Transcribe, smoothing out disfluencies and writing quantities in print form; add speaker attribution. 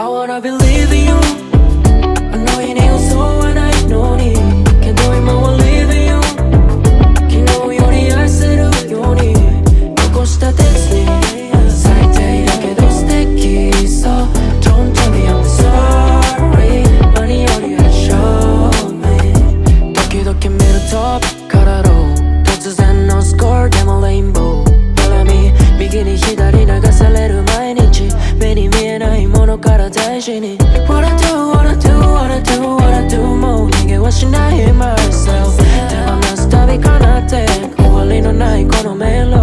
Speaker 1: I wanna believe in you. I know you need嘘はないのにけど今は leave in you 昨日より愛するように残した鉄に最低だけど素敵 So don't tell me I'm sorry 何より愛show me 時々見るトップからロー突然のスコーでもレインボー絡み右に左流される毎日目に見えないものから大事に What I do, what I do, what I do, what I do もう逃げはしない myself 手放すたびかなって終わりのないこのメロ